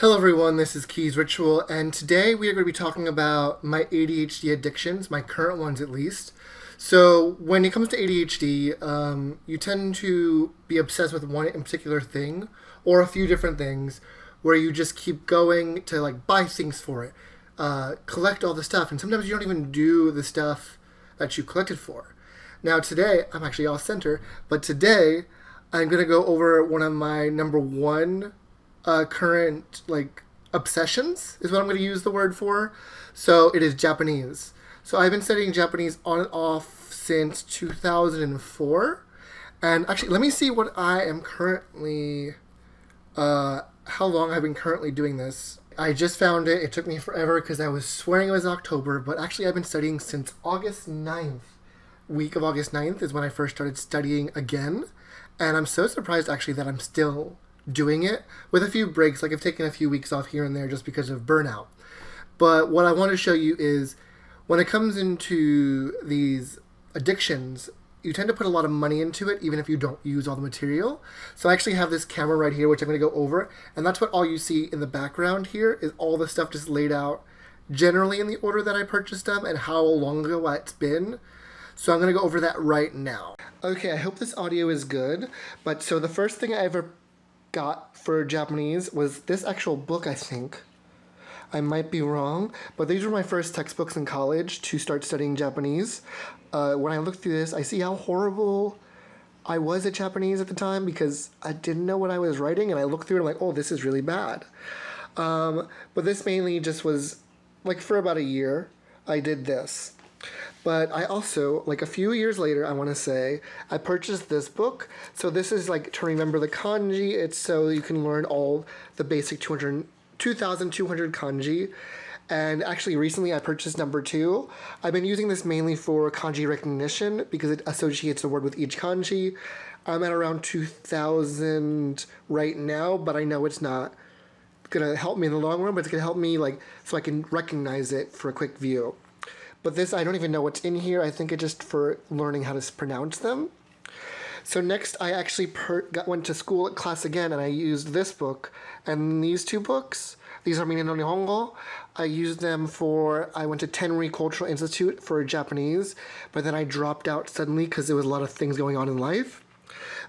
Hello everyone, this is Keys Ritual, and today we are going to be talking about my ADHD addictions, my current ones at least. So, when it comes to ADHD, you tend to be obsessed with one in particular thing, or a few different things, where you just keep going to like buy things for it, collect all the stuff, and sometimes you don't even do the stuff that you collected for. Now today, I'm actually off center, but today I'm going to go over one of my number one current like obsessions is what I'm going to use the word for. So it is Japanese. So I've been studying Japanese on and off since 2004. And actually, let me see what I am currently, how long I've been currently doing this. I just found it. It took me forever because I was swearing it was October, but actually I've been studying since August 9th. Week of August 9th is when I first started studying again. And I'm so surprised actually that I'm still doing it with a few breaks. Like I've taken a few weeks off here and there just because of burnout. But what I want to show you is when it comes into these addictions, you tend to put a lot of money into it even if you don't use all the material. So I actually have this camera right here which I'm going to go over, and that's what all you see in the background here is all the stuff just laid out generally in the order that I purchased them and how long ago it's been. So I'm going to go over that right now. Okay, I hope this audio is good. But so the first thing I ever got for Japanese was this actual book, I think. I might be wrong, but these were my first textbooks in college to start studying Japanese. When I look through this, I see how horrible I was at Japanese at the time because I didn't know what I was writing, and I looked through it and I'm like, oh, this is really bad. But this mainly just was, like for about a year, I did this. But I also, like a few years later, I want to say, I purchased this book. So this is like to remember the kanji. It's so you can learn all the basic 2,200 kanji. And actually recently I purchased number 2. I've been using this mainly for kanji recognition because it associates the word with each kanji. I'm at around 2,000 right now, but I know it's not going to help me in the long run, but it's going to help me like so I can recognize it for a quick view. But this, I don't even know what's in here. I think it's just for learning how to pronounce them. So next, I actually went to school at class again, and I used this book and these two books. These are Mine no Nihongo. I used them I went to Tenri Cultural Institute for Japanese, but then I dropped out suddenly because there was a lot of things going on in life.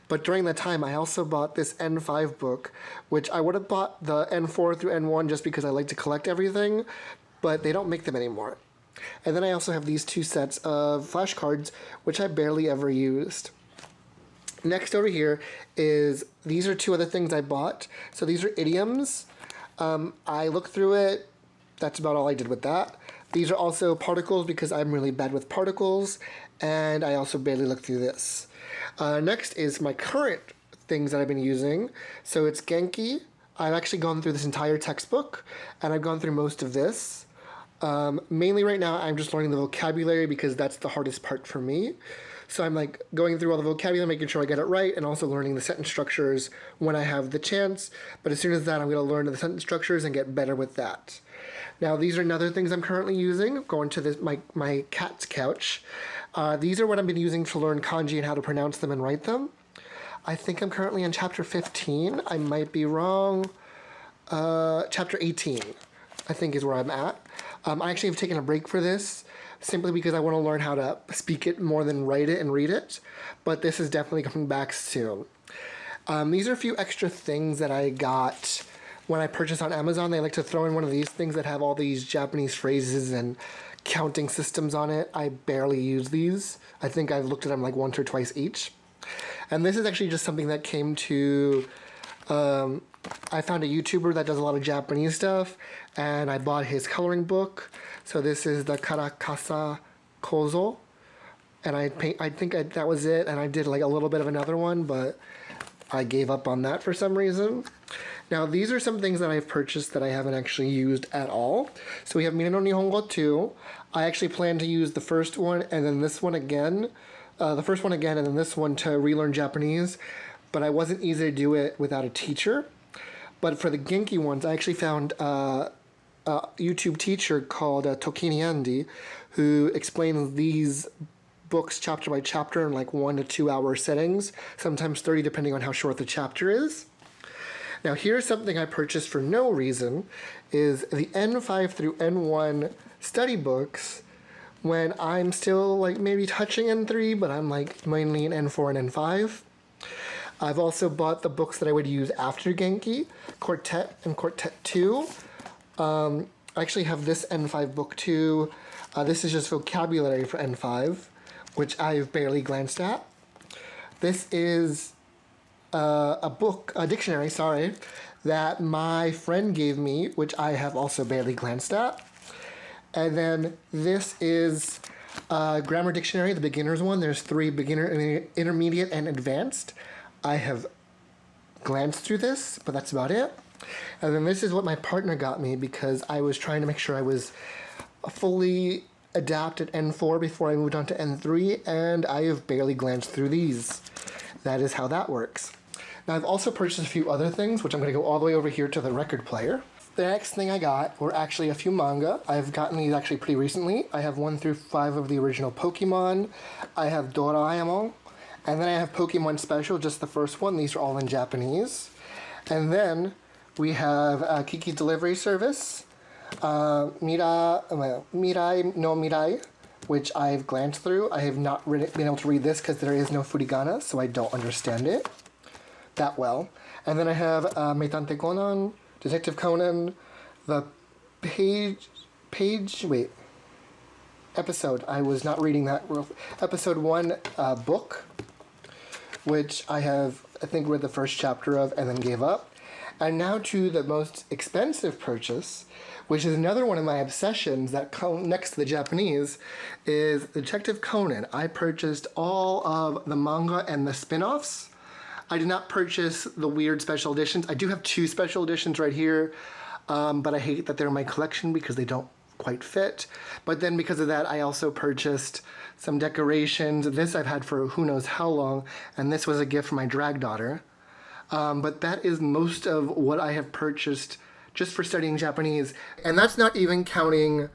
But during that time, I also bought this N5 book, which I would have bought the N4 through N1 just because I like to collect everything, but they don't make them anymore. And then I also have these 2 sets of flashcards, which I barely ever used. Next over here these are 2 other things I bought. So these are idioms. I looked through it. That's about all I did with that. These are also particles because I'm really bad with particles. And I also barely looked through this. Next is my current things that I've been using. So it's Genki. I've actually gone through this entire textbook, and I've gone through most of this. Mainly right now, I'm just learning the vocabulary because that's the hardest part for me. So I'm like going through all the vocabulary, making sure I get it right, and also learning the sentence structures when I have the chance. But as soon as that, I'm going to learn the sentence structures and get better with that. Now, these are another things I'm currently using. Going to this my cat's couch. These are what I've been using to learn kanji and how to pronounce them and write them. I think I'm currently in chapter 15. I might be wrong. Chapter 18, I think is where I'm at. I actually have taken a break for this simply because I want to learn how to speak it more than write it and read it, but this is definitely coming back soon. These are a few extra things that I got when I purchased on Amazon. They like to throw in one of these things that have all these Japanese phrases and counting systems on it. I barely use these. I think I've looked at them like once or twice each. And this is actually just something that came to... I found a YouTuber that does a lot of Japanese stuff, and I bought his coloring book. So this is the Karakasa Kozo, and I think that was it, and I did like a little bit of another one, but I gave up on that for some reason. Now these are some things that I've purchased that I haven't actually used at all. So we have Mine no Nihongo 2. I actually plan to use the first one and then this one again. The first one again and then this one to relearn Japanese. But I wasn't easy to do it without a teacher. But for the Genki ones, I actually found a YouTube teacher called Tokini Andy, who explains these books chapter by chapter in like 1 to 2 hour settings, sometimes 30 depending on how short the chapter is. Now here's something I purchased for no reason, is the N5 through N1 study books when I'm still like maybe touching N3, but I'm like mainly in N4 and N5. I've also bought the books that I would use after Genki, Quartet and Quartet 2. I actually have this N5 book too. This is just vocabulary for N5, which I've barely glanced at. This is a dictionary, sorry, that my friend gave me, which I have also barely glanced at. And then this is a grammar dictionary, the beginner's one. There's 3, beginner, intermediate, and advanced. I have glanced through this, but that's about it. And then this is what my partner got me because I was trying to make sure I was fully adept at N4 before I moved on to N3, and I have barely glanced through these. That is how that works. Now I've also purchased a few other things, which I'm going to go all the way over here to the record player. The next thing I got were actually a few manga. I've gotten these actually pretty recently. I have 1 through 5 of the original Pokemon. I have Doraemon. And then I have Pokemon Special, just the first one. These are all in Japanese. And then we have Kiki's Delivery Service, Mirai no Mirai, which I've glanced through. I have not been able to read this because there is no furigana, so I don't understand it that well. And then I have Meitante Conan, Detective Conan, the episode. I was not reading that. Episode 1 book, which I think, read the first chapter of and then gave up. And now to the most expensive purchase, which is another one of my obsessions that come next to the Japanese, is Detective Conan. I purchased all of the manga and the spin-offs. I did not purchase the weird special editions. I do have 2 special editions right here, but I hate that they're in my collection because they don't quite fit. But then because of that, I also purchased some decorations. This I've had for who knows how long, and this was a gift from my drag daughter. But that is most of what I have purchased just for studying Japanese. And that's not even counting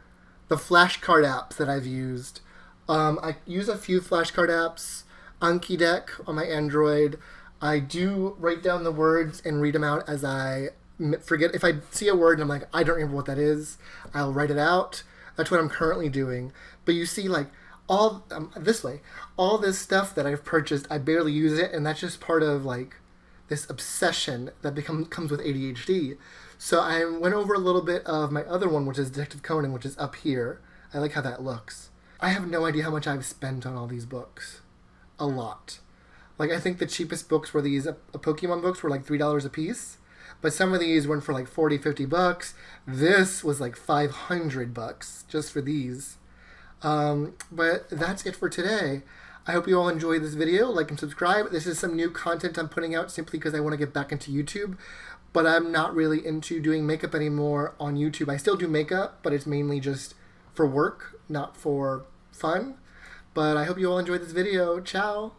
the flashcard apps that I've used. I use a few flashcard apps, Anki Deck on my Android. I do write down the words and read them out as I forget. If I see a word and I'm like, I don't remember what that is, I'll write it out. That's what I'm currently doing. But you see, like, all this stuff that I've purchased, I barely use it, and that's just part of, like, this obsession that comes with ADHD. So I went over a little bit of my other one, which is Detective Conan, which is up here. I like how that looks. I have no idea how much I've spent on all these books. A lot. Like, I think the cheapest books were these Pokemon books were like $3 a piece. But some of these went for like 40, 50 bucks. This was like 500 bucks just for these. But that's it for today. I hope you all enjoyed this video. Like and subscribe. This is some new content I'm putting out simply because I want to get back into YouTube. But I'm not really into doing makeup anymore on YouTube. I still do makeup, but it's mainly just for work, not for fun. But I hope you all enjoyed this video. Ciao!